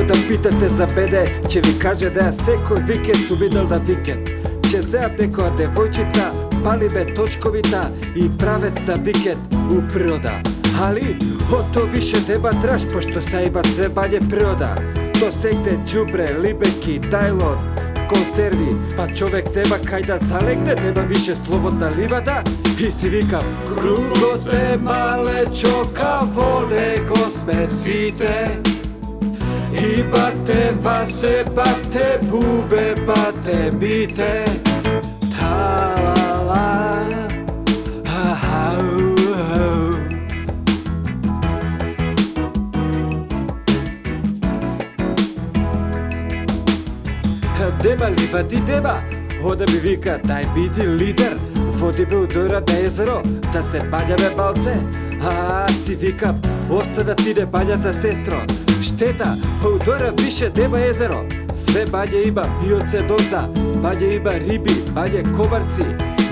да питате за мене, ќе ви каже да ја секој викенд сум идел на викенд. Ќе зеам некоја девојчица, палиме точковита и правец на викенд у природа. Али, ото више нема траш, пошто се има све мање природа. То сегде џубре, либеки, тајлон, консерви, па човек нема кај да залегне, нема више слободна ливада. И си викам, кругот е мале чока, во него сме сите. И бате васе, бате бубе, бате бите. Та-ла-ла, ха-хау. Нема ливади, нема. Ода ми вика, дај биди лидер. Води ме удора на езеро, да се бањаме малце. А, си викам, остана ти не бањата, сестро. Штета, удора више нема езеро. Све мање има биоцедоза, мање има риби, мање комарци,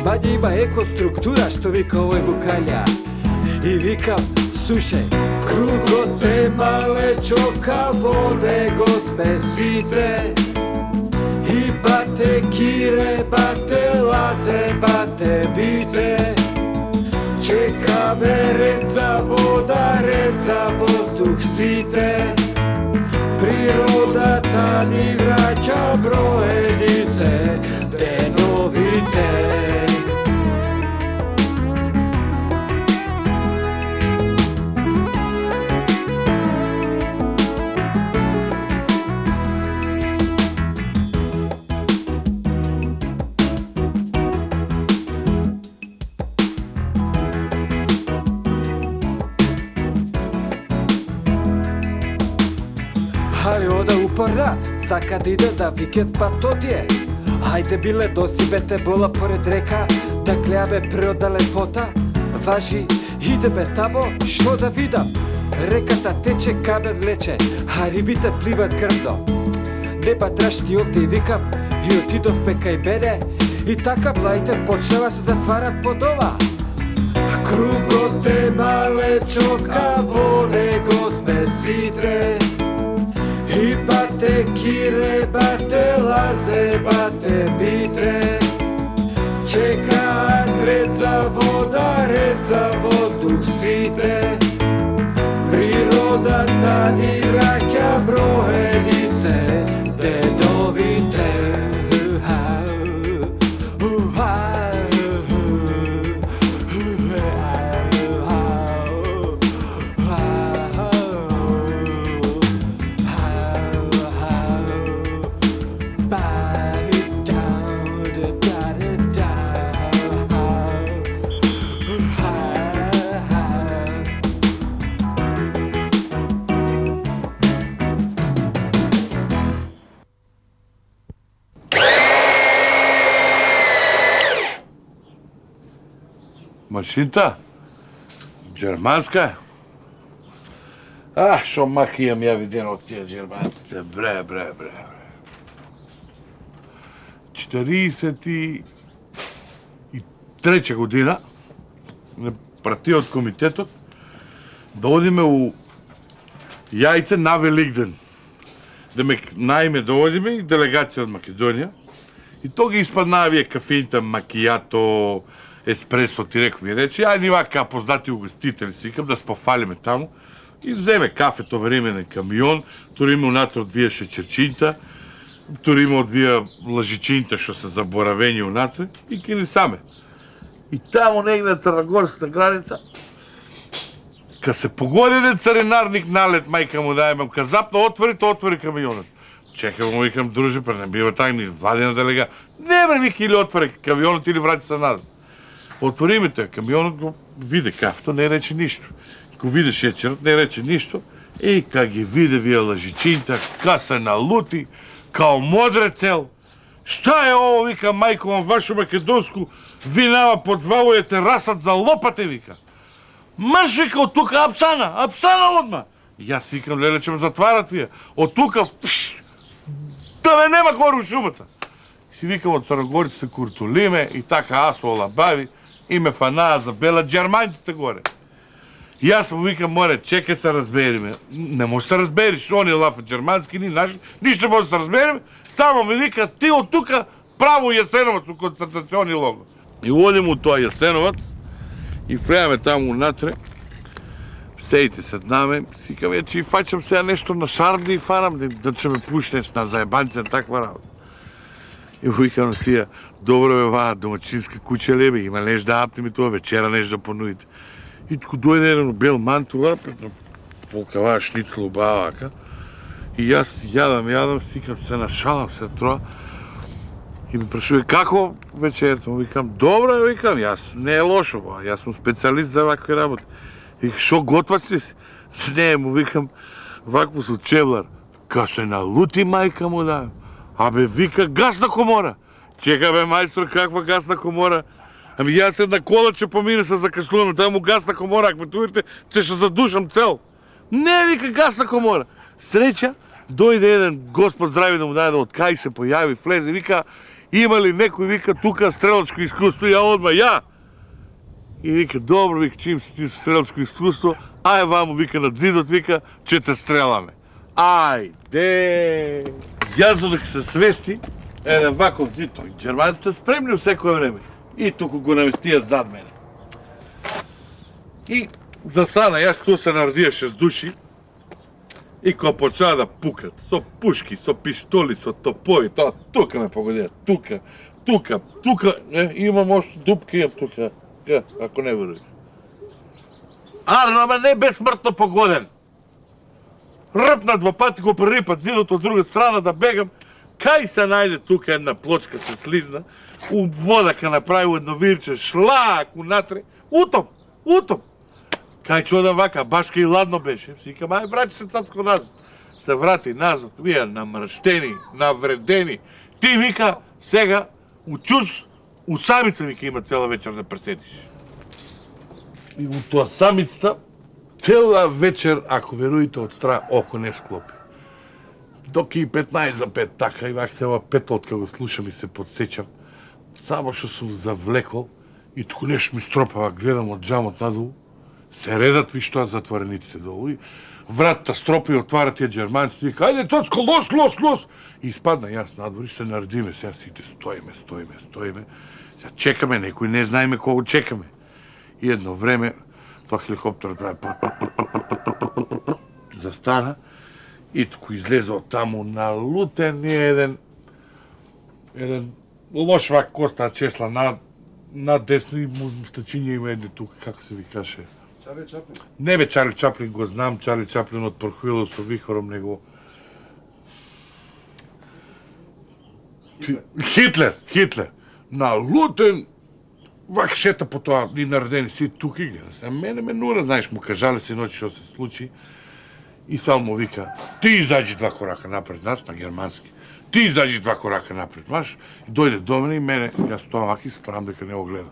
мање има екоструктура, што вика овој Вукалја. И викам, слушај, кругот е мале чока, во него сме сите. И бате кире, бате лазе, бате бите. Чекаме ред за вода, ред за воздух сите. Природата ни враќа, броени се деновите. Али ода упорна, сака да иде да викенд, па то ти е. Хајде биле досибете бола поред река, да гледаме природа лепота. Важи, идеме тамо, шо да видам. Реката тече, камен лече, а рибите пливат грдно. Нема траш ни овде и викам, и отидовме кај мене, и така младите почнава се затварат по дома. Кругот е мале чока, во него сме сите. И бате кире, бате лазе, бате битре. Чекаат ред за вода, ред за воздух сите. Природата ни враќа, броени се дедовите. Машинта? Джерманска? Шо маки имам ја виден од тие джерманците, бре. 43 година ме прати од комитетот да одиме у Јајце на Великден. Да ме најме да одиме и делегација од Македонија. И то ги испаднаа вие кафените, макијато, еспресо, ти реков ми рече, ајде вака познати угостители, си викам да спофалиме таму. И вземе кафе, товаременен камион, туриме унатре од вие шеќерчинта, туриме од вие лажичинта што се заборавени унатре и кини саме. И таму негде на Црногорската граница, ка се погодине царинарник налет, мајка му дајме, ка запна отвори камионот. Чекам му, викам, друже, па не бива так ни владена делега. Не бе, вики, или отвори камионот или врати се назад. Отвориме тој камионот, го виде кафето, не рече ништо. Ко виде шеќерот, не рече ништо. И ка ги виде вие лажичинта, ка се налути, као модрецел. Шта е ово, вика, мајко вам вашо македонску, ви нама подвалуете расат за лопате, вика. Мрш, вика, од тука апсана одма. Јас викам, леле, ќе ме затварат вие. Од тука, да ме нема гору шумата. Си викам, од црногорците куртулиме и така асо олабави и ме фанаа за бела джерманците горе. И јас му викам, море, чекај се разбериме. Не може се разбериш, он е лафа џермански, ни наши, ништо може се разбериме. Само ми вика, ти од тука право Јасеновац у концентрациони логор. И одим у тоа Јасеновац и влеаме таму унатре. Седите седнаме, сика вече и фаќам сега нешто на шарм да и фарам, да ќе ме пушнеш на заебанци на таква работа. И му викам на тија, добро бе ваа, домачинска куќа лебе, има неш да апнем и тоа, вечера неш да понудите. И туку дојде еден бел мантула, полкава шницел убавака, и јас јадам, сикам се нашалам се троа, и ми прашува како вечерта, му викам, добро, викам, јас не е лошо, јас сум специјалист за вакви работи. И шо готваш ли си? Не, му викам, вакво со чевлар. Ка се налути мајка му да. Абе, вика, гасна комора. Чека бе, мајстор, каква гасна комора? Ами јас една кола ќе помине се закашлувам, таму гасна комора, ако ме туирте, ќе се задушам цел. Не, вика, гасна комора. Среќа, дојде еден господ здрави да му даде да од кај се појави, влезе, вика, има ли некој, вика, тука стрелачко искуство, ја одма, ја. И вика, добро, вика, чим си ти стрелачко искуство, ај ваму, вика, на зидот, вика, ќе те стреламе. Ајде! Јас додек се свести, еден ваков зид, тој џерманците спремни у секое време. И туку го наместија зад мене. И застана, јас ту се наредија 6 души, и кога почаа да пукат, со пушки, со пиштоли, со топови, тоа, тука ме погодија, тука, имам още дупка, имам тука, ако не веруваш. Арно, ама не безсмртно погоден. Ръпна 2 пати, го први пат зидот од друга страна да бегам, кај се најде тука една плочка се слизна, у водака направи едно вирче, шлак унатре, утом. Кај ќе одам вака, башка и ладно беше. Сикам, ај врати се цацко назад. Се врати назад, вие намрштени, навредени. Ти вика, сега, у чуз, у самица вика има цела вечер да преседиш. И у тоа самица, цела вечер, ако веруете, од страна око не склопи. Док и 15 за 5, така, и вак се ова петолтка го слушам и се подсечам. Само што сум завлекол и туку нешто ми стропава, гледам од джамот надолу, се резат вишто затворениците долу и вратата стропа и отвара тие џерманци и вика, ајде Цоцко, лос! И испадна јас надвор и се наредиме, сега сите стоиме. Сега чекаме, некој не знаеме кого чекаме. И едно време, тоа хеликоптер прави застана и туку излезе од таму налутен еден лош вак коста чесла на десно и мустачиња има едни тука, како се ви каже? Чарли Чаплин? Не бе, Чарли Чаплин го знам, Чарли Чаплин од Порхуило со вихором него. Хитлер. Налутен, вак шета по тоа, ни наредени си тука и гледа се. Мене ме нура, знаеш, му кажале се ноќи што се случи. И само му вика, ти изаđи 2 корака напред, знаеш, на германски. Ти изаđи 2 корака напред, маш, и дојде до мене и мене, јас тоа ваки справам дека не го гледам.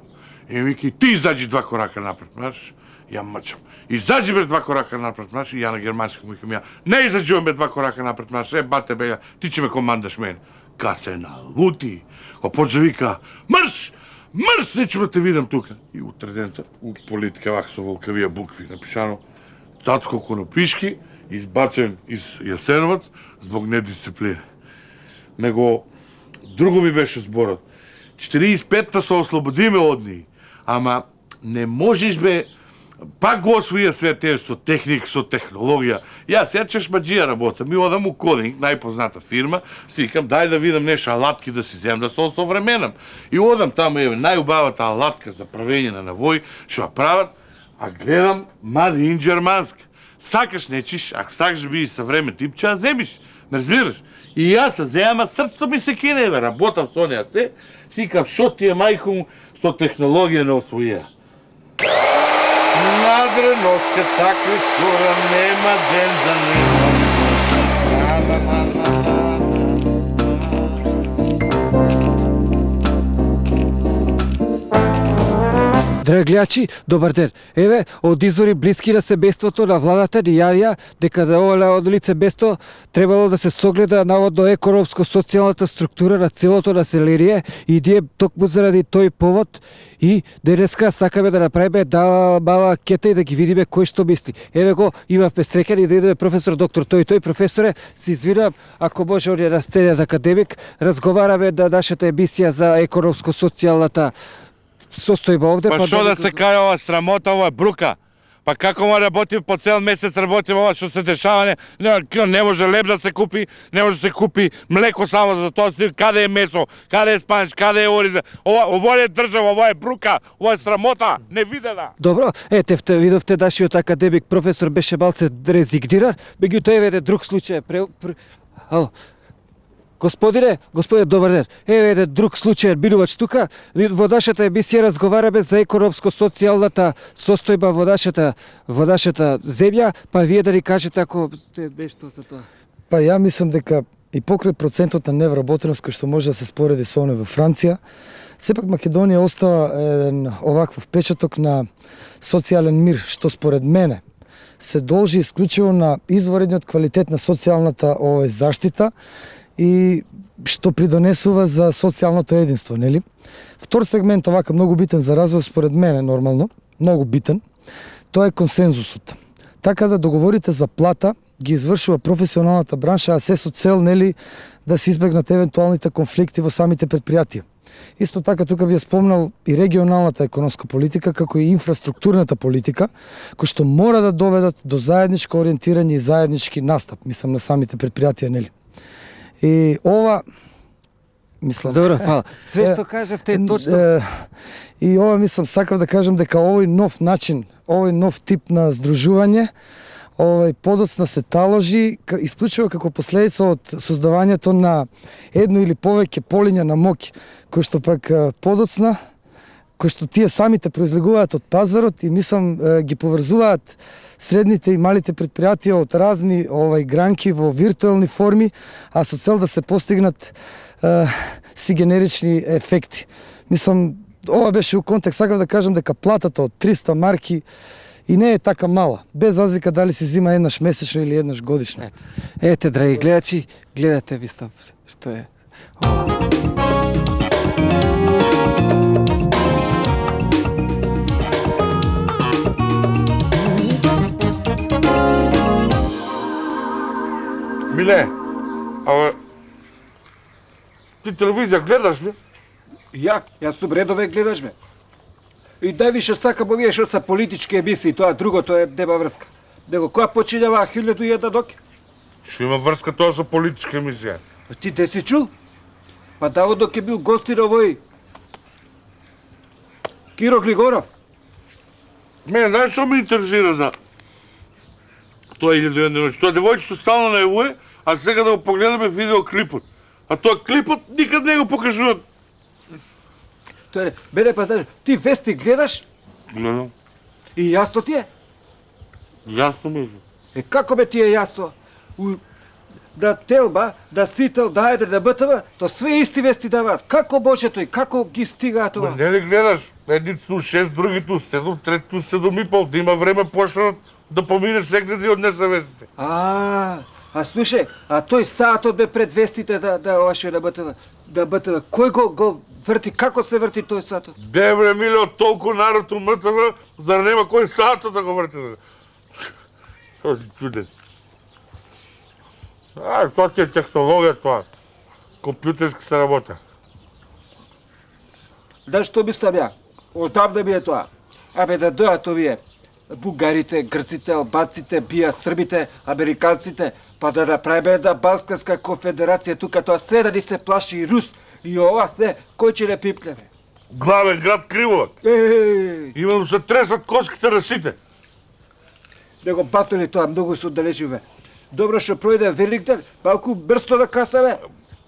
И ми вика, ти изаđи 2 корака напред, маш, ја мрчам. Изаđи бе 2 корака напред, маш, и ја на германски му викам ја, не изаđувам бе 2 корака напред, маш, бате бе, ти ќе ме командаш мене. Ка се налути, ко почва вика, мрш, не ќе те видам тука. И утредента, у политика вак со волкавија букви напишано, Цацко Конопишки, избачен из Јасеновац због недисциплина. Него друго ми беше зборот. 45-та се ослободиме од нив, ама не можеш бе, пак го освоија све те со техник, со технологија. Јас чешмаџија работам, ми одам у Кодинг, најпозната фирма, си викам дај да видам нешто алатки да си земам, да се осовременам. И одам таму, најубавата алатка за правење на навој, што ја прават, а гледам Made in Џерманска. Сакаш нечиш, ако сакаш би и съвремен тип, ќе ја земиш, не разбираш? И јас се земам, а срцето ми се кине, бе, работам со неја се, си викам, шо ти е мајко со технологија не освоја. Надреноска такви скора, нема ден за нема. Драглячи, добар ден. Еве, од извори блиски на себеството на владата ни јавија дека да ова од лице место требало да се согледа наводно економско-социјалната структура на целото население и ние токму заради тој повод и денеска сакаме да направиме мала анкета и да ги видиме кој што мисли. Еве го, имавме среќа и да идеме професор доктор тој професоре, се извинам ако може он е наследен академик, разговараме на нашата емисија за економско-социјалната состојба овде. Па што да се каја ова срамота, ова брука? Па како ма работи по цел месец работи ова што се дешава, не може леб да се купи, не може да се купи млеко само за тоа, каде е месо, каде е спанч, каде е ориз. Ова е држава, ова е брука, ова е срамота, невидена. Добро, видовте нашиот академик професор беше малце резигниран, меѓутоа еве друг случај. Ало. Господине, добар ден. Еве еден друг случај минувач тука. Во нашата емисија разговараме за економско-социјалната состојба во нашата земја, па вие да ни кажете ако сте нешто за тоа. Па ја мислам дека и покрај процентот на невработеност кој што може да се спореди со оној во Франција, сепак Македонија остава еден оваков впечаток на социјален мир, што според мене се должи исклучиво на изворедниот квалитет на социјалната заштита и што придонесува за социјалното единство, нели? Втор сегмент овака многу битен за развој според мене нормално, многу битен, тоа е консензусот. Така да договорите за плата ги извршува професионалната бранша, а се со цел, нели, да се избегнат евентуалните конфликти во самите предпријатија. Исто така тука би ја спомнал и регионалната економска политика, како и инфраструктурната политика, кои што мора да доведат до заедничко ориентирање и заеднички настап, мислам на самите предпријатија, нели? И ова мислам. Добро, фала. Све што кажавте е точно. И ова мислам сакав да кажам дека овој нов начин, овој нов тип на здружување, подоцна се таложи исклучиво како последица од создавањето на едно или повеќе полиња на моќ, кои што пак подоцна, кои што тие самите произлегуваат од пазарот и мислам ги поврзуваат средните и малите предпријатија од разни гранки во виртуелни форми, а со цел да се постигнат си генерични ефекти. Мислам, ова беше у контекст, сакав да кажам дека платата од 300 марки и не е така мала, без разлика дали се зима еднаш месечно или еднаш годишно. Ете, драги гледачи, гледате мислам што е. Миле, ти телевизија гледаш ли? Јас сум редове гледаш бе. И највише сакам овие што се политички емисии, тоа другото нема врска. Него која почињава 1001 ноќ? Што има врска тоа со политичка емисија? Ти де си чул? Па наводно ке бил гостин овој Киро Глигоров. Мене, знаеш што ме интересира за тоа 1001 ноќ? Тоа девојчето стално најавува, а сега да го погледаме видеоклипот. А тоа клипот никад не го покажуваат. Тоа мене па знаеш, ти вести гледаш? Гледам. И јасно ти е? Јасно ми е. Како бе ти е јасно? Да Телба, да Сител, да Ајдер, да БТВ, то све исти вести даваат. Како може тој, како ги стигаат тоа? Не ли гледаш? Едни ту 6, други ту 7, трети ту 7,5, да има време почнат да помине сегде да однесе вестите. А слушај, а тој саатот бе пред вестите да ова што е на БТВ. Да БТВ, кој го врти, како се врти тој саатот? Дебре, миле, од толку народ у МТВ, зар нема кој саатот да го врти? Чуден. Тоа ти е технологија тоа. Компјутерски се работа. Да што мислам ја? Одамна ми е тоа. Абе да дојат овие бугарите, грците, албанците, бија србите, американците, па да направиме една Балканска конфедерација тука, тоа се да ни се плаши и Рус, и ова се, кој ќе не пипнеме? Главен град Криволак. Имам се тресат коските на сите. Не го батали тоа, многу се оддалечиве. Добро што пројде Великден, малку брсто да каснеме.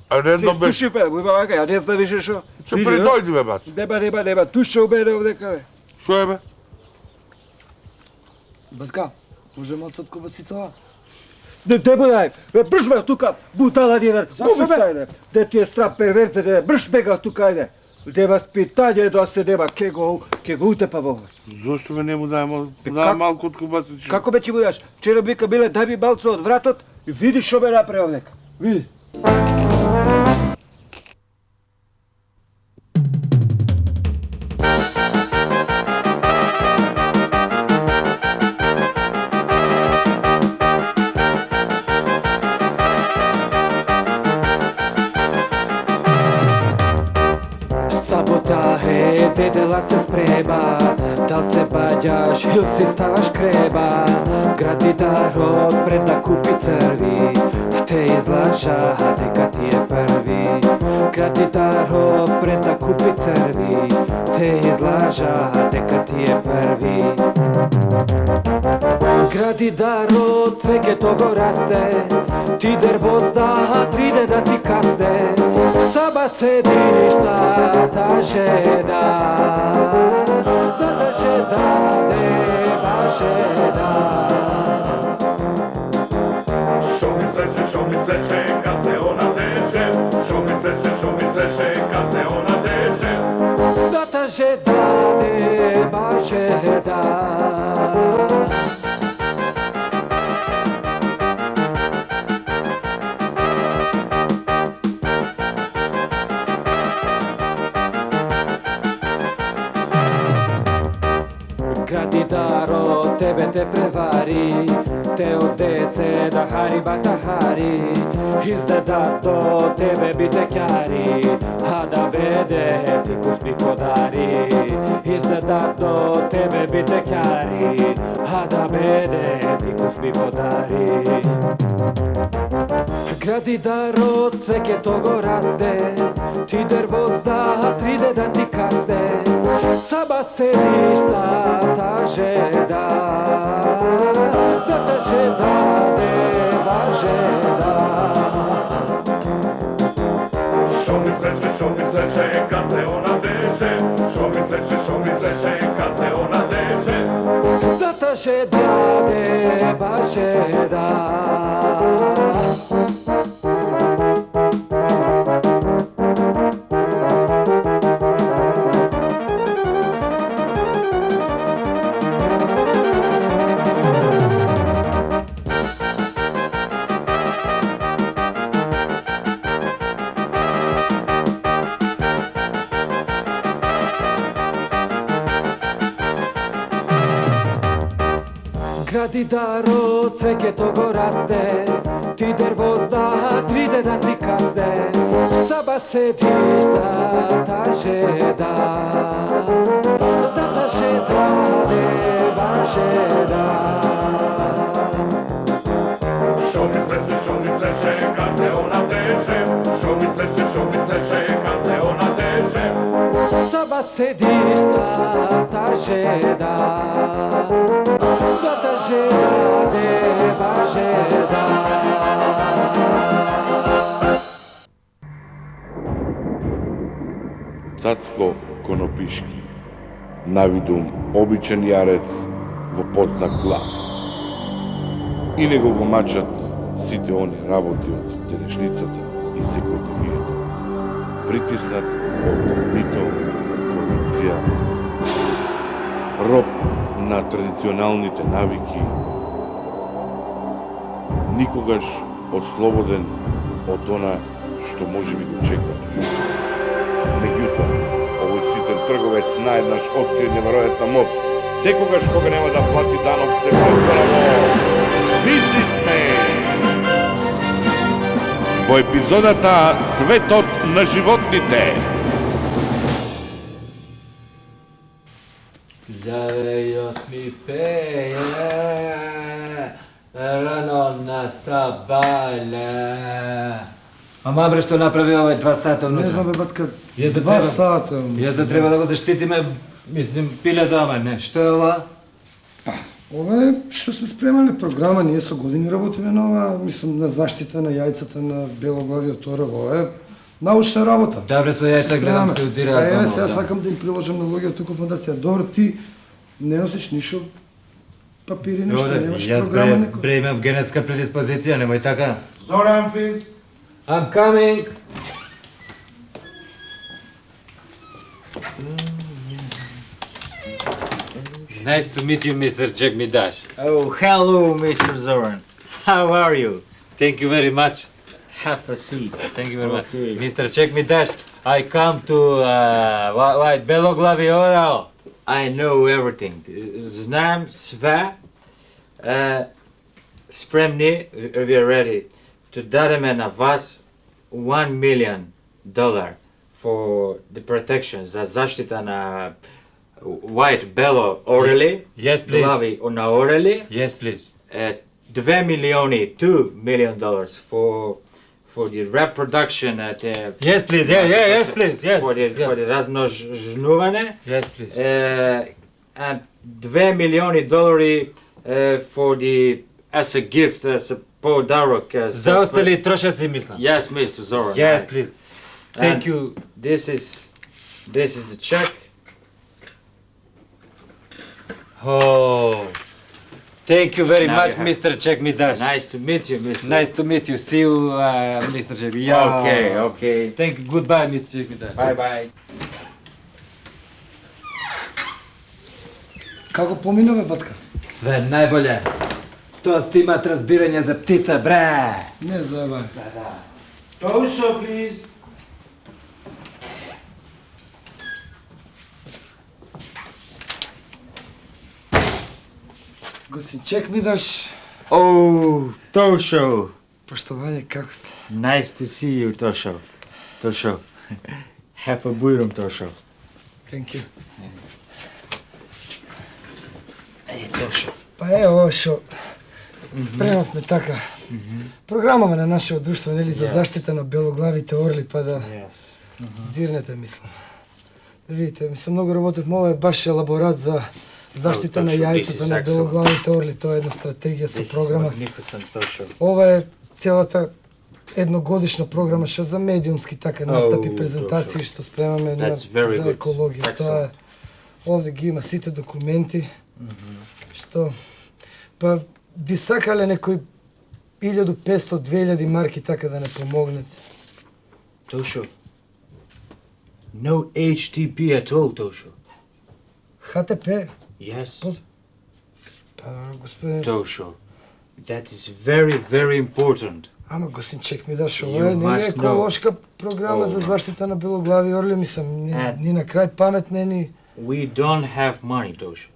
А не знам бе. Се слуши бе, вака, ја не знам више шо. Што придојди бе, бац. Нема, туше у мене овдека бе. Што е бе? Батка, може малце од кобасицава? Не будај, бе, брш бе тука, бутала ни еден. Зашо бе? Де ти е страп перверзен, брш бега тука, ајде. Де воспитание да се деба, ке го утепа во овој. Зошто ме не му дај как- малку од кубасички? Како бе ќе му даш? Вчера вика биле дај ми балцо од вратот и види што бе направи овдека. Види. Саботаже, дедела се спреба, дал се баѓаш или си ставаш креба. Градидарот пред да купи црви, те излажа дека ти е први. Градидарот пред да купи црви, те излажа дека ти е први. Градидарот цвеќето го расте, ти дервозда триде да ти касте. Саба седиш та жена, та жена, дева жена. Шо ми плеше, каде она деше, шо ми плеше, каде она деше. Та жена, дева жена. Градидарот тебе те превари, те одесе да хари батахари. Издадато тебе битекјари, а да беде фикус ми подари. Издадато тебе битекјари, а да беде фикус ми подари. Градидарот цвеќето го расте, ти дервозда триде да ти касте. Саба седиш та жена, та жена, дева жена. Шо ми плеше, каде она деше, шо ми плеше, каде она деше. Та жена, дева жена. Градидарот цвеќето го расте, ти дервозда триде да ти касте. Саба седиш та жена, та жена, дева жена. Шо ми плеше, каде она деше, шо ми плеше, каде она деше. Саба седиш та жена, та жена, дева жена. Цацко Конопишки, навидум обичен јарец во подзнак глас. И него го мачат сите они работи од денешницата и секојдневието. Притиснат од мито, корупција, роб на традиционалните навики, никогаш ослободен од она што може би го чека. Меѓутоа, овој ситен трговец наеднаш открие неверојатна моќ. Секогаш кога нема да плати данок се pretвора во бизнисмен. Во епизодата Светот на животните. Славејот ми пее, рано на сабале. Ама бре, што направи овој 2 сата внутра? Не знам бе, батка, Јас да 2 треба- сата. Јас да треба да го заштитиме, мислим, пилето, ама не. Што е ова? Ова е што сме спремале програма, ние со години работиме на ова, мислам, на заштита на јајцата на белоглавиот орел, ова е научна работа. Добре, со јајца гледам се удираат. Еве, помало, сега да. сакам да им приложам на луѓето тука во фондација. Добро, ти не носиш ништо папири, ништо, Јоде, немаш јас програма некој. бре имам генетска предиспозиција, немој така. Зоран, please. I'm coming. Nice to meet you, Mr. Jack Midash. Oh, hello, Mr. Zoran. How are you? Thank you very much. Have a seat. Thank you very Okay. much. Mr. Jack Midash, I come to Beloglavi Oral. I know everything. Znam sve. Spremni, we are ready. To dademe na vas $1 million for the protection, za zaštita na white bello orally, Yes, please. glavi na orally. Yes, please. $2 million for the reproduction at Yes, please. Yes, please. Yes. for the razmnožnjuvanje. Yes, please. And $2 million for the as a gift, as a podarok. За остали трошаци мислам. Yes, Mr. Zoran. Yes, please. Thank And you. This is the check. Oh. Thank you very Now much, you have- Mr. Jack Midash. Nice to meet you, Mr. Nice to meet you. See you, Mr. Jack. Yeah. Okay. Thank you. Goodbye, Mr. Jack Midash. Bye. Како поминаме, батка? Све најболе. Тост имат разбирање за птица, бре. Не заебај. Tosho, please. Гостин Чек Мидаш, Oh, Tosho. поштовање, како сте? Nice to see you, Tosho. Have a bujrum, Tosho. Thank you. Hey, Tosho. Па ево шо спремавме така. Програмава на нашето друштво, нели, за Yes. заштита на белоглавите орли, па да Yes. зирнете, мислам. Да видите, мислам, многу работевме, ова е баш елаборат за заштита Oh, на Tosho, јајцата this is на excellent. белоглавите орли, тоа е една стратегија со This is програма. magnificent, Tosho. Ова е целата едногодишна програма што за медиумски така настапи, Oh, презентации точно. што спремаме на, That's very за good. екологија. Тоа е, овде ги има сите документи, што па би сакале некои 1500-2000 марки така да не помогнете. Tosho. No HTP at all, Tosho. ХТП, Yes. Под- па господин, Tosho. That is very, very important. ама гостин Чек ми даш, You ова е не е must еколошка програма Oh, за no. заштита на белоглави орли, мислам, And- ни на крај памет не ни. We don't have money, Tosho.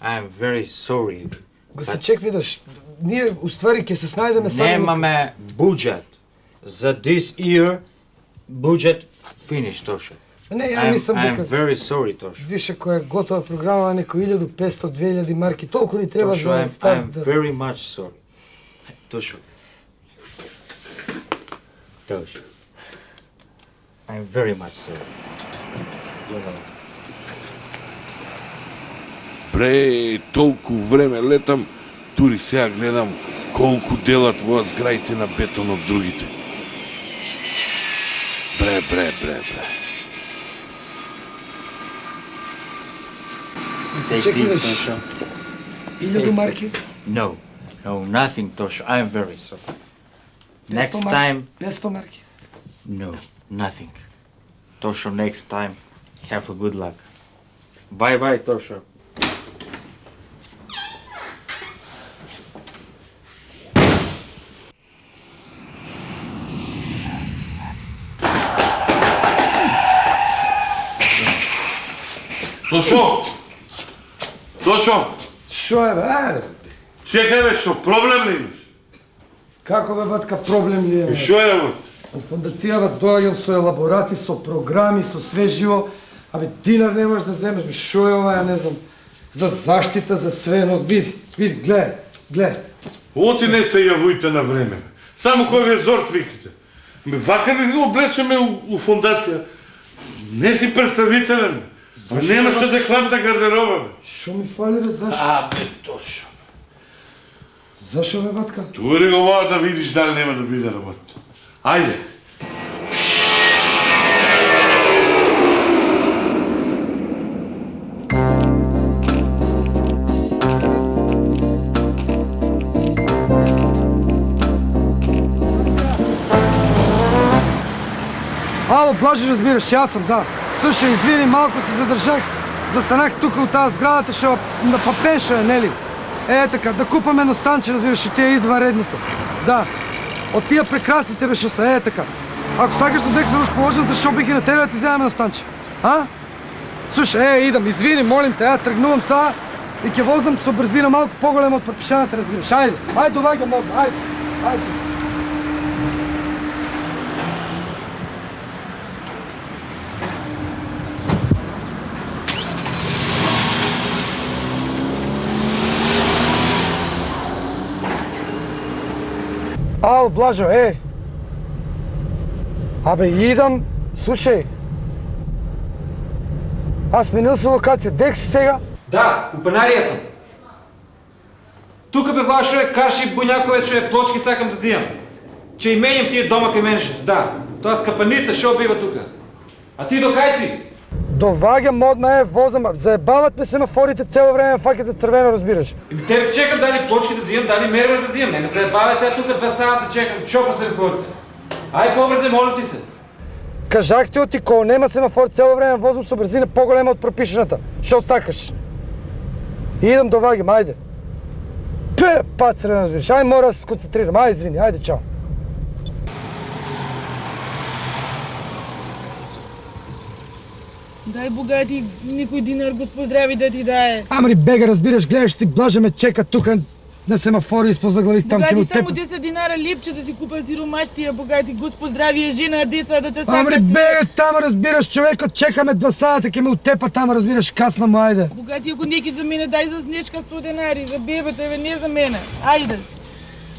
I'm very sorry. Гостин Чек ми даш, ние уствари ќе се снајдеме само Nemame budget. За this year, budget finished, Tosho. Не, ја мислам I'm дека very sorry, Tosho. више која е готова програма, некои 1500-2000 марки, толку ни треба Tosho, за I'm старт. Да... very much sorry. Tosho. Tosho. I'm very much sorry. You know. Бре, толку време летам, тури сега гледам колку делат во зграите на бетон од другите. Бре. Се чек this, видиш, Tosho. 1000 марки, No, nothing, Tosho. I'm very sorry. Next 500 time, 500 марки. no, nothing. Tosho, next time, have a good luck. Bye, Tosho. Тошо, Шо е бе, ајде. чекај бе, шо проблем ли имаш? Како бе батка проблем ли е? бе? Шо е бе? Во фондацијава доаѓам со елаборати, со програми, со све живо. Абе динар не можеш да земеш, бе шо е ова, ја не знам. За заштита, за све, но види, гледај. Оти не се јавујте на време. Само кој ве зорт викате. Вака ли го облечеме у фондација? Не си представителен. Немаш адекватна гардероба, бе. Шо ми фали бе, зашо? Абе, Тошо. Зашо бе батка? Тури го ова да видиш дали нема да биде работа. Ајде. Ало, Блажи, разбираш, јас сам, да. Слушай, извини, малко се задържах. Застанах тук от тази сградата, ще на папенша, нели? Така, да купам едно станче, разбираш, от тия извънредните. Да, от тия прекрасните беше са, така. Ако сакаш да дек се разположен за шопинг и на тебе да ти вземем едно станче. А? Слушай, идам, извини, молим те, тръгнувам сега и ќе возам со брзина малко по-голема от предпишаната, разбираш. Айде, довагам модно, айде. Ало, Блажо, Абе, идам, слушай. Аз сменил си локация, дек си сега? Да, у пенария съм. Тука бе Блажо карши буняковец, шо плочки сакам да взимам. Че и меням тия дома кај мене, да. Тоа скапаница шо бива тука. А ти докај си? Довагам модна, возам, заебават ме семафорите цело време, факът е црвено, разбираш. Тебе чекам дали плочки да взимам, дали мервер да взимам. Не ме заебавай сега тука 2 сата чекам, шо по семафорите. Ай по-бързе, моля ти се. Кажах ти оти, кол нема семафор цело време, возам со брзина по-голема от пропишената. Шо сакаш? Идам довагам, айде. Пат црвено, разбираш. Ай, мора да се сконцентрирам, ай, извини, айде, чао. Дай богати, никой динар го поздрави да ти дае. Амри бега, разбираш, гледаш ти, Блажа ме чека тука на семафори, изпозаглавих там Богати, кимо само теб. 10 динара липче да си купа сиромащия, богати, го поздрави жена, деца, да те сака Амри бега, там разбираш, човекът чекаме 2 сата, ке ме отепа там, разбираш, касна му, айде. Богати, ако неки за мене, дай за снежка 100 денари, за бебета, бе, не за мене. Айде.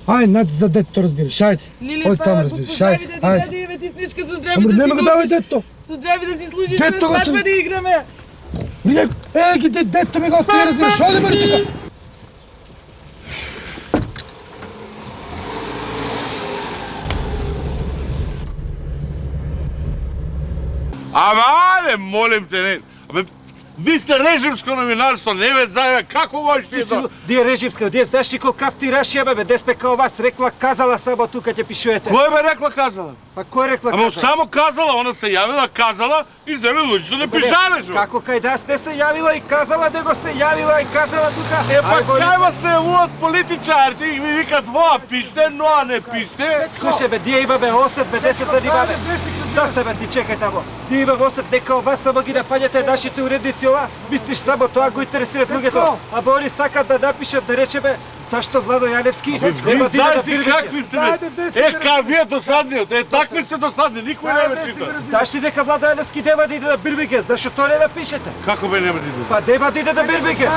Ай, над за детето, разбираш, айде. Лиле, Ой, там това, го разбираш, айде, поздрави да ти айде. даде, бе, ти снежка за здраве Амри, да си нема го давай носиш. детето. За здраве да си служиш, Дето на го сватба съм- да играме. Ги детето ми го остави, разбираш, оди бъде тука. Абе, молим те, не. Абе, ви сте режимско новинарство, не бе, заеба, како можеш ти да... Дие режимска, дие знаеш ли колкав ти рашия, бе, дес пе као вас рекла, казала саба тука ќе пишуете. Кој бе рекла казала? Па кој рекла Ама казала? само казала, она се јавила, казала и вземе луѓето да пишале, жо. Како кај да сте се јавила и казала да го се јавила и казала тука. Па кајва се јавуват политичарите и ми викат воа пиште, но а не пиште. Слушай бе, дие има бе осет, бе 10 сади бе. Доста бе ти чекај тамо. Дие има осет, нека ова само ги напаѓате нашите уредници ова. Мислиш само тоа го интересират луѓето. А они сакат да напишат да речеме зашто Владо Јаневски Ви знаеш си какви сте бе? Вие досадниот, такви сте досадни, никој не ме чита. Знаеш ли дека Владо Јаневски нема да иде на Бирмингем? Зашто тоа не ме пишете? Како бе нема да иде? Па нема да иде на Бирмингем.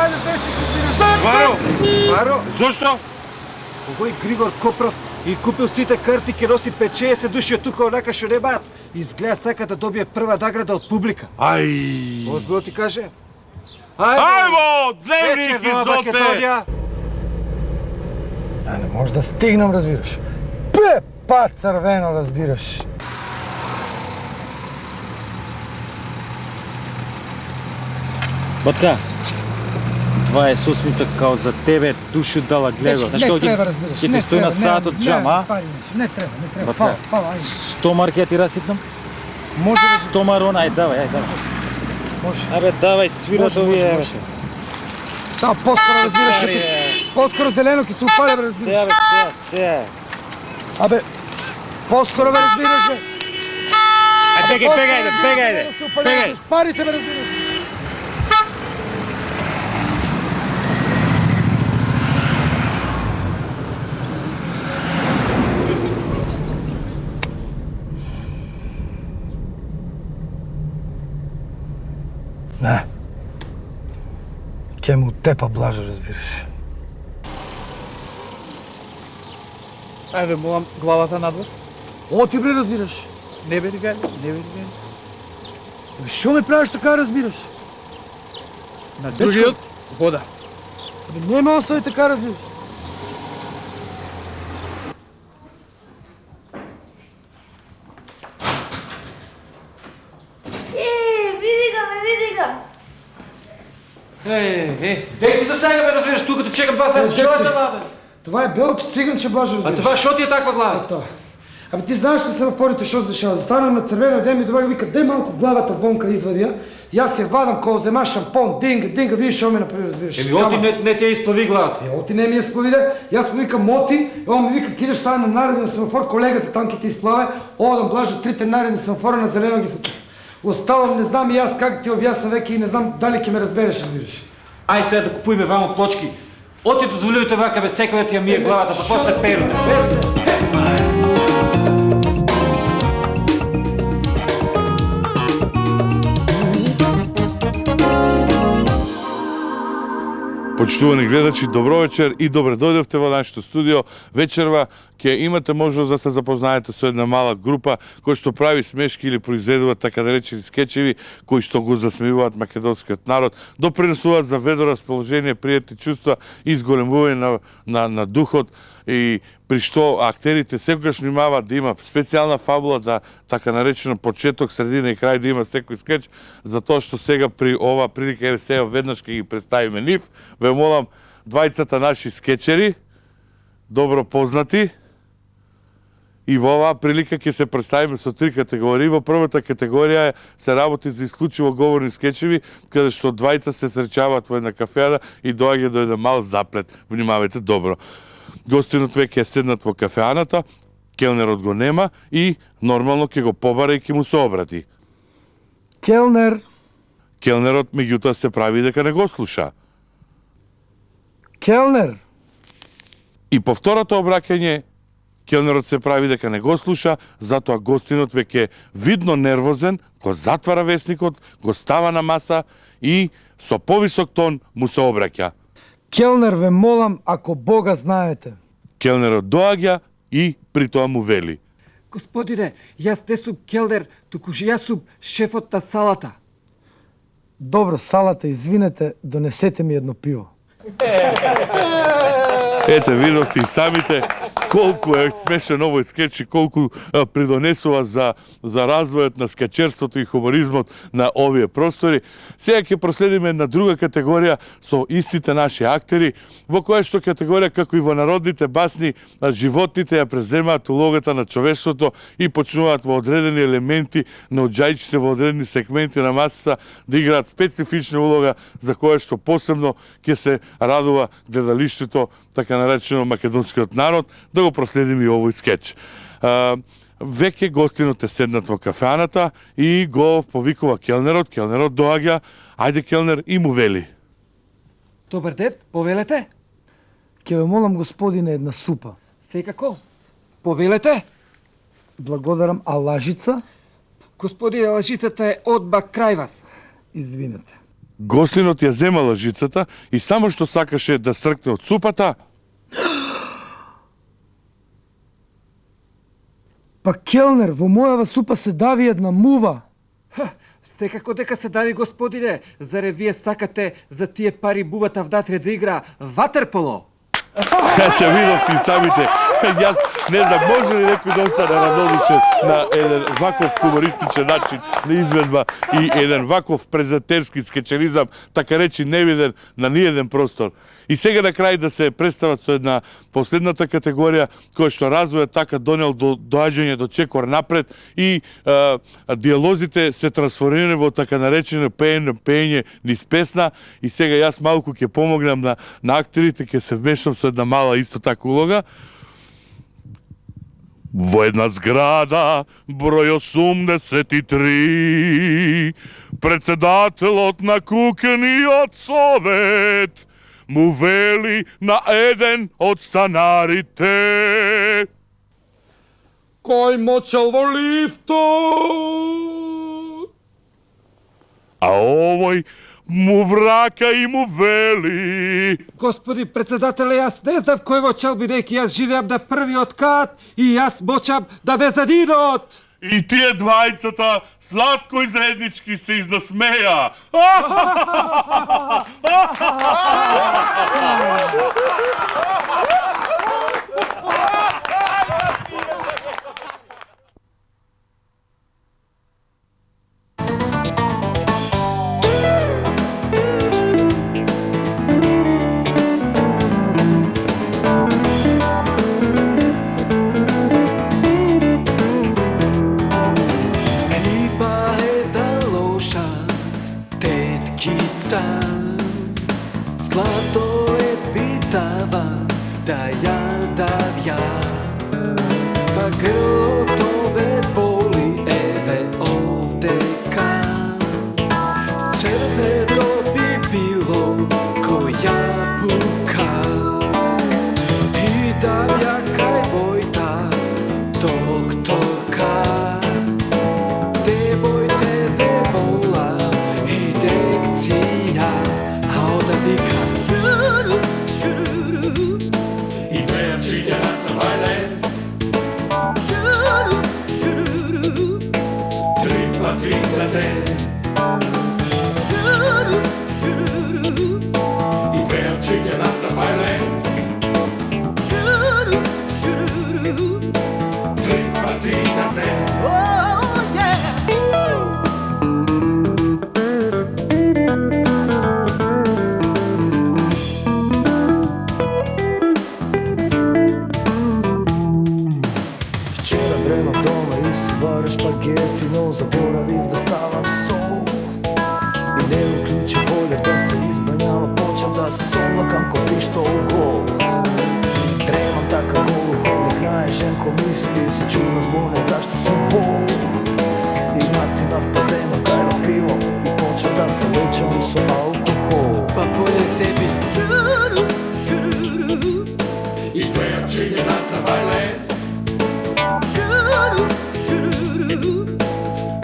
Варо, зошто? Овој Григор Копров и купил сите карти, ке носи 5-60 души од тука онака што немаат. Изгледа сака да добие прва награда од публика. Ај. Озбилно ти каже? Ајмо, дневник Вечер во изоте. Македонија. Не може да стигнам, разбираш. Пат црвено, разбираш. Батка, това е сусмица као за тебе, душу дала гледа. Знаеш како треба, разбираш. ќе ти стои на саат од джам, а? Не треба, Батка, фала, ајде. 100 марки ја ти раситнам? Може да 100 марон, ај давај. може. Абе, давај, свират Може, овие, може. бе. Само по-скоро, разбираш, Стари, ќе по-скоро зелено ќе се упаля, бе, разбираш. Сега, бе, сега. Абе, по-скоро, бе, разбираш, бе. Ај, бегај, бегај. Бегај. Парите, бе, разбираш. Не. Ке му тепа Блажа, разбираш. Ајде, молам главата надвор. Оти, бре, разбираш. Не бе гај, не бе гај. Абе, шо ме правиш така, разбираш? На другиот вода. Абе, не ме остави така, разбираш. Види го. Дек си до сега бе разбираш, тука те чекам 2 сата. Шо е това бе? Това е белото циганче, Блажа, разбираш. А това шо ти е таква глава? Ето. Абе ти знаеш ли семафорите што се дешава? Застанам на црвено, де ми довага вика, де малку главата вонка извади ја. Јас ја вадам кога зема шампон, динга, видиш што ме направи, разбираш. Оти не ти ја исплави главата. Оти не ми ја исплави, јас му викам Моти, он ми вика, кидеш стана на нареден семафор, колегата там ќе ти исплаве, одам блажа трите наредни семафора на зелено ги футам. Осталом не знам и јас как ти објаснам веќе и не знам дали ќе ме разбереш, разбираш. Ај сега да купујме вамо плочки. Оти дозволувате вака бе секој да ти ја мие главата, па после перуне. Почитувани гледачи, добро вечер и добре дојдовте во нашето студио. Вечерва ќе имате можност да се запознаете со една мала група која што прави смешки или произведуваат така да речени скечеви кои што го засмејуваат македонскиот народ, допринесуваат за ведро расположение, пријатни чувства и зголемување на духот, и при што актерите секогаш внимаваат да има специјална фабула, да така наречено почеток, средина и крај да има секој скеч, затоа што сега при ова прилика еве сега веднаш ќе ги представиме нив. Ве молам двајцата наши скечери, добро познати, и во оваа прилика ќе се представиме со три категории. Во првата категорија се работи за исклучиво говорни скечеви, каде што двајца се среќаваат во една кафеара и доаѓа до еден мал заплет. Внимавајте добро. Гостинот веќе е седнат во кафеаната, келнерот го нема и нормално ќе го побара и ќе му се обрати. Келнер. Келнерот меѓутоа се прави дека не го слуша. Келнер. И по второто обраќање, келнерот се прави дека не го слуша, затоа гостинот веќе видно нервозен, го затвара весникот, го става на маса и со повисок тон му се обраќа. Келнер, ве молам, ако Бога знаете. Келнерот доаѓа и при тоа му вели: Господине, јас не сум келнер, туку јас сум шефот на салата. Добро, салата, извинете, донесете ми едно пиво. Ете, видовте и самите колку е смешен овој скеч и колку придонесува за развојот на скечерството и хуморизмот на овие простори. Сега ќе проследиме една друга категорија со истите наши актери, во која што категорија, како и во народните басни, животните ја преземаат улогата на човештвото и почнуваат во одредени елементи, наоѓајќи се во одредени сегменти на масата, да играат специфична улога за која што посебно ќе се радува гледалиштето, така наречено македонскиот народ, да го проследиме и овој скеч. Веќе гостинот е седнат во кафеаната и го повикува келнерот. Келнерот доаѓа, ајде келнер, и му вели: Добар ден, повелете? Ке ве молам, господине, една супа. Секако. Повелете? Благодарам, а лажица? Господине, лажицата е одмак крај вас. Извинете. Гостинот ја зема лажицата и само што сакаше да сркне од супата, па келнер, во мојава супа се дави една мува. Секако дека се дави, господине, заре вие сакате за тие пари бубата внатре да игра ватерполо? Ете, видовте и самите. Јас не знам, може ли некој да остане равнодушен на еден ваков хумористичен начин на изведба и еден ваков презентерски скечеризам, така речи невиден на ниеден простор. И сега на крај да се представат со една последната категорија, која што развојот така донел до доаѓање до чекор напред и диалозите се трансформирани во така наречено пеење низ песна. И сега јас малку ќе помогнам на актерите, ќе се вмешам со една мала исто така улога. Во една зграда, број 83, председателот на кукениот совет му вели на еден од станарите: Кој мочел во лифтот? А овој му врака и му вели: Господи председателе, јас не знам кој мочал, бидејќи јас живеам на првиот кат и јас мочам на мезанинот. И тие двајцата сладко и заеднички се изнасмеја. Sladoled pitava da ja pa grlo tebe boli, eve ovde kam. Crveno bi bilo ko jabuka i da jakaj vojta doktorka. Devoj tebe bola injekcija, a onda vika šuru, šuru. I tvoja čiljena sa vajle, Šuru, šuru. tri pa tri glede. Šuru, šuru. I tvoja čiljena sa vajle, Šuru, šuru. tri pa tri glede. Oh, yeah. Včera dremam doma i si varem špageti, no zaboravim da stavljam sol. I ne uključim boiler da se izbanjama, počem da se solakam ko pištol u gol. Dremam takav gol u hodnik, naješen ko misli, se čuno zvonet zašto su vol. I nastimav pa zemav kajno pivo i počem da se lećam sa alkohol. Pa bolje sebi šuru, šuru. I tvoja čiljena sa vajle, Šuru, šuru.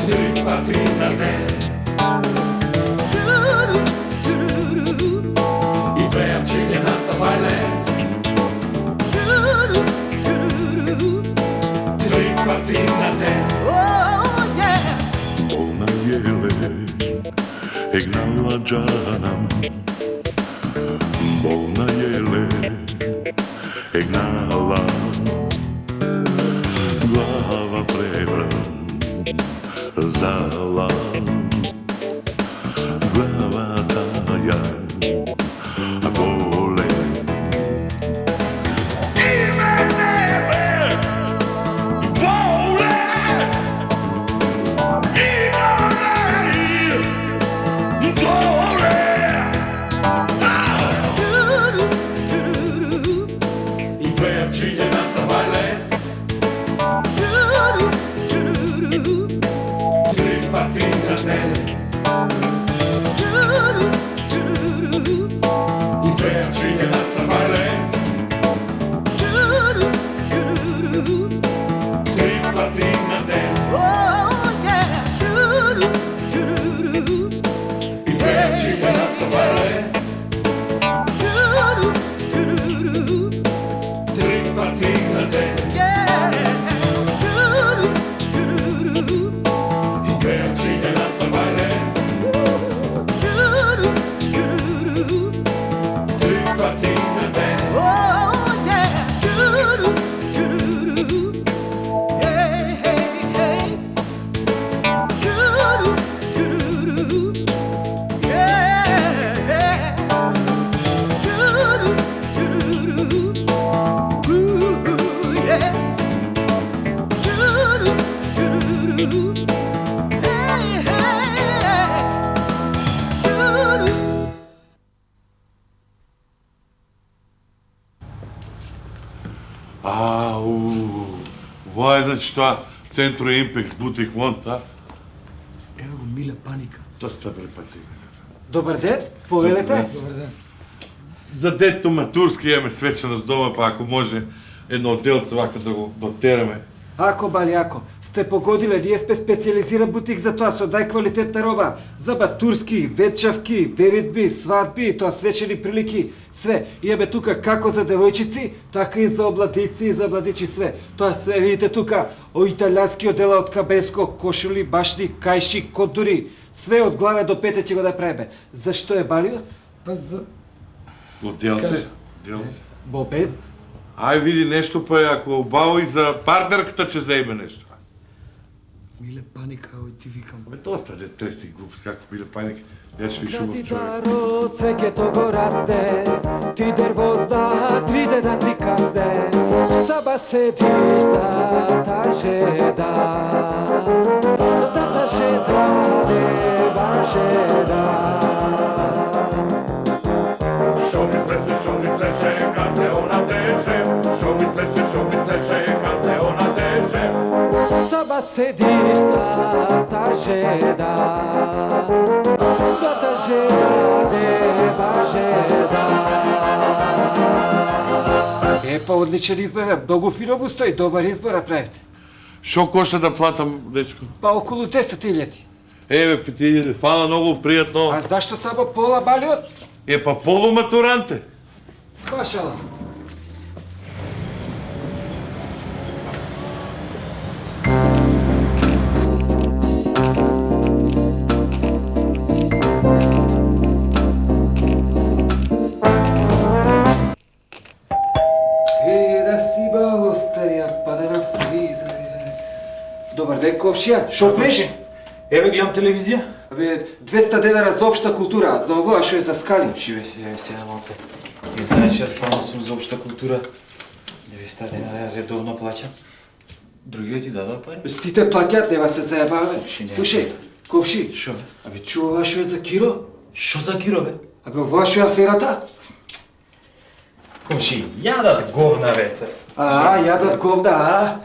tri pa tri glede. Šuru, šuru. I tvoja čiljena sa vajle, Šuru, šuru. tri pa tri glede. Oh, yeah. Bolna jele, egnala džanam. Bolna jele, egnala. Glava prevrzala. Glava taja bole. Ime nebe bole. Šuru, šuru. I tvoja čiljena sa vajle, Šuru, šuru. tri pa tri glede. Šuru, šuru. I tvoja čiljena sa vajle, Šuru, šuru. tri pa tri glede. Oh, yeah. Šuru, šuru. I tvoja čiljena sa vajle, Šuru, šuru. tri pa tri glede. Yeah. Šuru, šuru. I tvoja čiljena sa vajle, Šuru, šuru. tri pa tri glede. Oh, yeah. Šuru, šuru. Hey, hey, hey. Šuru, šuru. Yeah, yeah. Šuru, šuru. Ooh, yeah. Šuru, šuru. Hey, hey. Šuru. Ovo je znači šta Centro Impex Butik Mont, a? Evo go Mile Panika. To ste prepati. Dobar ded, povedete? Dobar dan. За дето матурски имаме свечаност дома, па ако може едно отделце вака да го дотераме. Ако, бали, ако. Сте погодиле, ние сме специализиран бутик за тоа, со дај квалитетна роба. За батурски, вечавки, веридби, свадби, тоа свечени прилики, све. Имаме тука како за девојчици, така и за обладици и за младичи, све. Тоа све видите тука, о италијански одела од Кабеско, кошули, башни, кајши, кодури, све од главе до пете ќе го да правиме. Зашто е балиот? Па за... Отделце? Отделце. Бобет? Ај види нешто, па ако бао и за партнерката ќе заеме нешто. Миле Паника, ој ти викам. Бе, доста де треси глупост, каков биле паник. Ја ще ви Да шумов ти човек. даро цвеќето го расте, ти дервозда, триде да ти касте, саба седиш да тажеда, да тажеда, неба жеда. Шо ми плеше, кате она теше, шо ми плеше, кате она теше. Саба седиш та жеда, та жеда, деба жеда. Па одличен избор, многу фино му стои, добар избор направите. Шо коша да платам, дечко? Па околу 10.000. Еве, 5.000, фала многу пријатно. А зашто само пола балиот? Па полуматуранте. Башала. Да си бало старија, па да нам свиза. Добар ден, комшија, шо преш? Еве гледам телевизија. Абе, 200 денара за општа култура, за овоа шо е за скали. Живе, сега малце. Ти знаеш, јас стално сум за општа култура. 200 денара редовно плаќам. Другиот ти дадоа пари? Сите плаќаат, нема се заебаваме. Слушај, комши, Шо бе? абе чува оваа шо е за Киро? Шо за Киро бе? Абе, оваа шо е аферата? Комши, јадат говна бе. Јадат говна, а?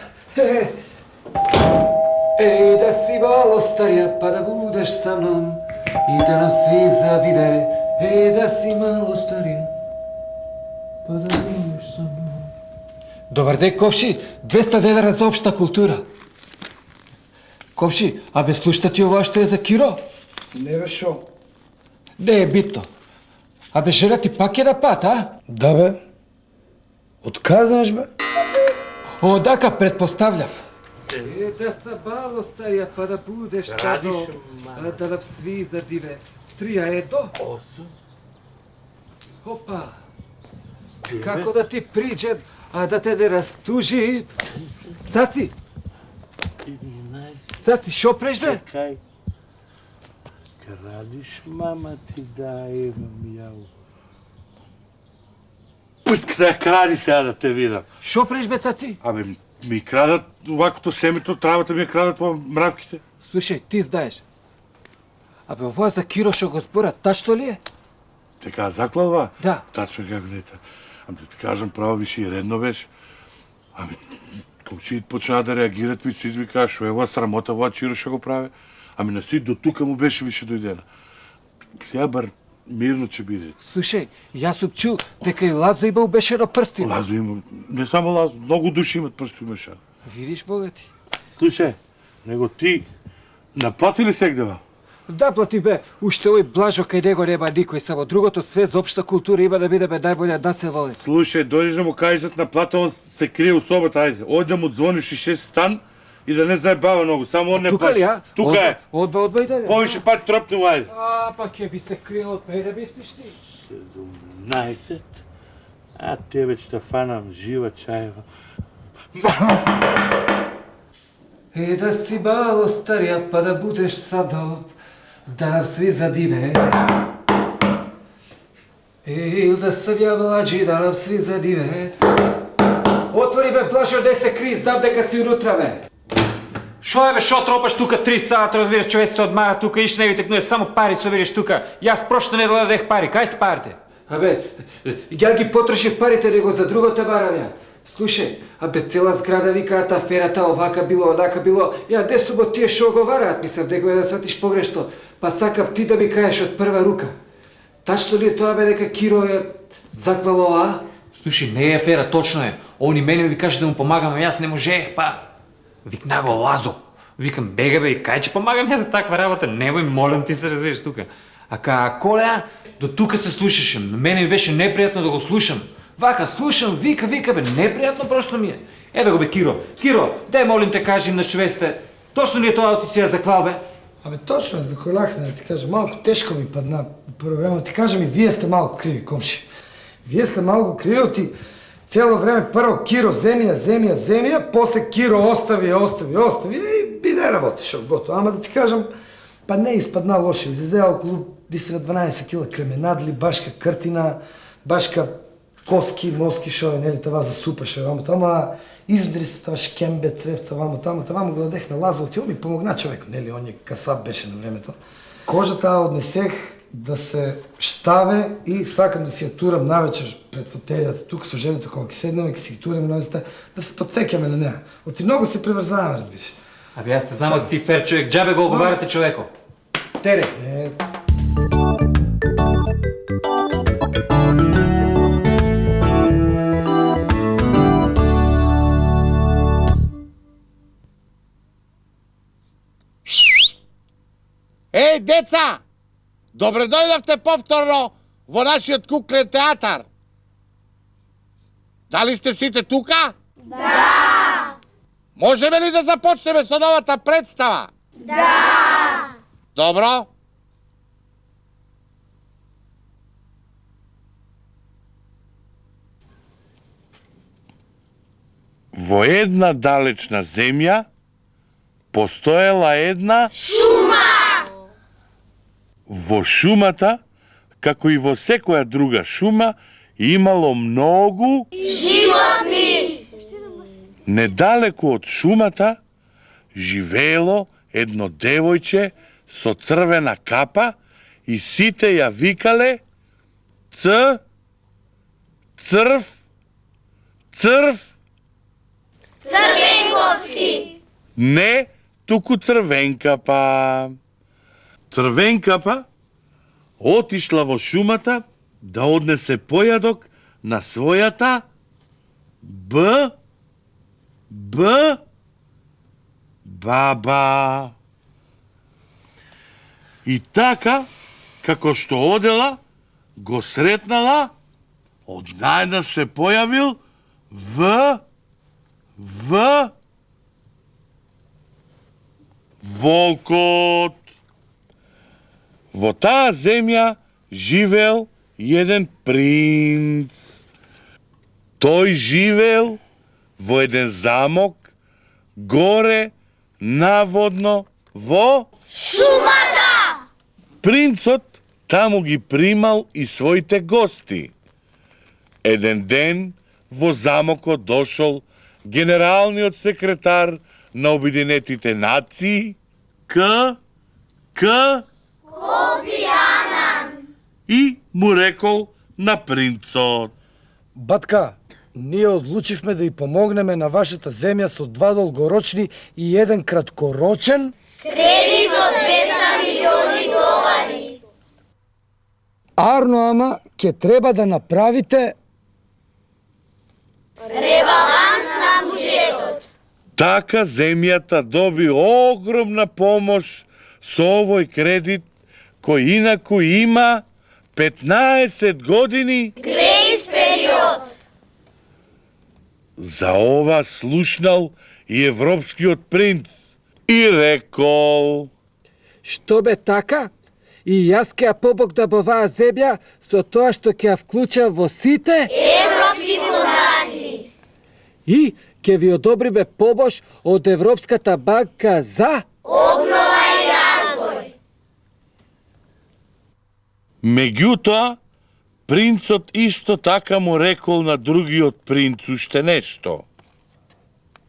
Ей, да си мало старија, па да будеш са мном и да нам свиза биде. Ей, да си мало старија, па да будеш са мном. Добар ден, комши, 200 денара за општа култура. Комши, абе слушта ти ова што е за Киро? Не бе шо? Не е битно. Абе жена ти пак е на пат, а? Да бе. Отказнеш бе? Одака предпоставljав. Да са бало старија, па да будеш садо, да нам свиза диве. 3 ето? 8. Опа. Како да ти приđem, а да те не растужи? Цаци! Цаци, шо преш бе? Чекај. Крадиш, мама ти да имам јау. Пујтка да кради сега да те видам. Шо преш бе, цаци? Абе, ми крадат оваквото семето, травата ми ја крадат во мравките. Слушај, ти знаеш. Абе, ова за Киро шо го збора, тачто ли е? Така заклава? Да. Тачно како не та. Ам да ти кажам, право више и редно беше. Ами, комшиите почнаа да реагираат, више извикаа, шо е ова срамота, ова Чиро шо го прави. Ами на си до тука му беше више дојдена. Сега бар мирно ќе биде. Слушај, јас сум чул дека и Лазо имал беше на прстина. Лазо има, не само Лазо, многу души имат прсти умешани. Видиш, богати. Слушај, него ти наплати ли сегдева? Да, плати бе, уште овој Блажо кај него нема никој, само другото све за општа култура има да бидеме најболја да се воли. Слушај, дојдеш да му кажеш наплата, он се крие у собата, ајде. Оди да му звониш и 6 стан и да не заебава многу, само он не Тука ли, плаче. а? Тука е. Одба и да. Повише пати тропни му, ајде. Па ќе би се криел од мене, мислиш ти? 17. А тебе ќе те фанам жива чаева. Да си мало старија, па да будеш садо, да нам сви задиве. Да сам ја младжи, да нам сви задиве. Отвори бе, Блажо, не се кри, знам дека си унутра бе. Шо е бе, шо тропаш тука 3 сата, разбираш, човеците одмара тука, иш не ви текнуе, само пари собираш тука. Јас прошта недела дадех пари, кај сте парите? Абе, ја ги потрошив парите него за другото барање. Слушај, абе цела зграда викаат аферата, овака било, онака било. Ја не сум од тие шо оговараат, мислам дека да сватиш погрешно. Па сакам ти да ми кажеш од прва рука. Тачто ли е тоа бе дека Киро е заклал ова? Слушай, не е афера, точно е. Они мене ми каже да му помагам, а јас не можех, па. Викна го Лазо. Викам, бега бе, кај ќе помагам ја за таква работа? Невој, молам ти се разбираш тука. А Коля, до тука се слушаше. Мене ми беше непријатно да го слушам. Вака, слушам, вика, бе, непријатно просто ми е. Еве го бе, Киро, дај молим те кажи на швесте, точно ли е тоа ти си ја заклал бе? Абе точно е, заколахме да ти кажам, малко тешко ми падна прво време, да ти кажам и вие сте малко криви, комши. Вие сте малко криви, ти цело време прво Киро земја, после Киро остави и не работиш од готово. Ама да ти кажам, па не испадна лошо, излезе околу 10-12 кила кременадли, башка кртина, башка коски, моски, шо е, нели, това за супа, шо е, ама изудри се това шкембе, цревца, вамо го дадех на Лазо, отил ми помогна човеко, нели, он е касап беше на времето. Кожата однесех, да се штаве и сакам да си ја турам навечер пред фотелјата тук со жената кога ќе седнеме, ќе си ги тураме нозите, да се подсеќаме на неа. Оти многу се приврзнаваме, разбираш. Абе, аз те знам од ти фер човек, џабе го оговарате човеко. Тере. Еј, деца! Добре дојдовте повторно во нашиот куклен театар. Дали сте сите тука? Да! Можеме ли да започнеме со новата представа? Да! Добро. Во една далечна земја постоела една Шума! Во шумата, како и во секоја друга шума, имало многу Животни! недалеку од шумата живеело едно девојче со црвена капа и сите ја викале Црв, црв, Црвенковски! не, туку Црвенкапа. Црвенкапа отишла во шумата да однесе појадок на својата баба. И така, како што одела, го сретнала, однаеднаш се појавил волкот. Во таа земја живеел еден принц. Тој живеел во еден замок, горе, наводно, во Шумата! Принцот таму ги примал и своите гости. Еден ден во замокот дошол генералниот секретар на Обединетите нации, Кофи Анан! и му рекол на принцот. Батка, ние одлучивме да ја помогнеме на вашата земја со 2 долгорочни и 1 краткорочен Кредит од 200 милиони долари! арно, ама ќе треба да направите Ребаланс на буџетот! Така земјата доби огромна помош со овој кредит, кој инаку има 15 години. Грејс период! За ова слушнал и европскиот принц и рекол: Што бе така? И јас ќе ја побогдам оваа земја со тоа што ќе ја вклучам во сите Европски фондации! и ќе ви одобриме помош од Европската банка за Обнова и развој! Меѓутоа, принцот исто така му рекол на другиот принц уште нешто.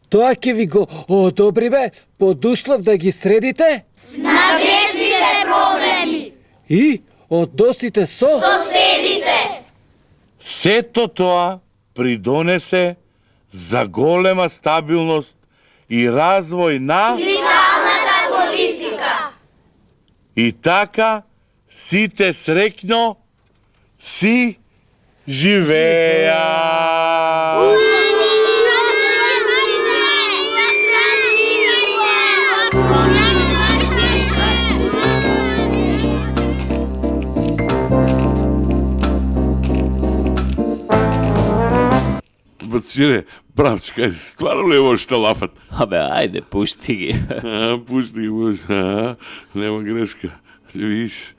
тоа ќе ви го одобриме под услов да ги средите Надлежните проблеми! и односите со Соседите! Сето тоа придонесе за голема стабилност и развој на Фискалната политика! и така сите среќно си живеа. Бациле, бравчка, стварно ли е што лафат? Абе, ајде, пушти ги. Пушти ги, нема грешка. Се виш.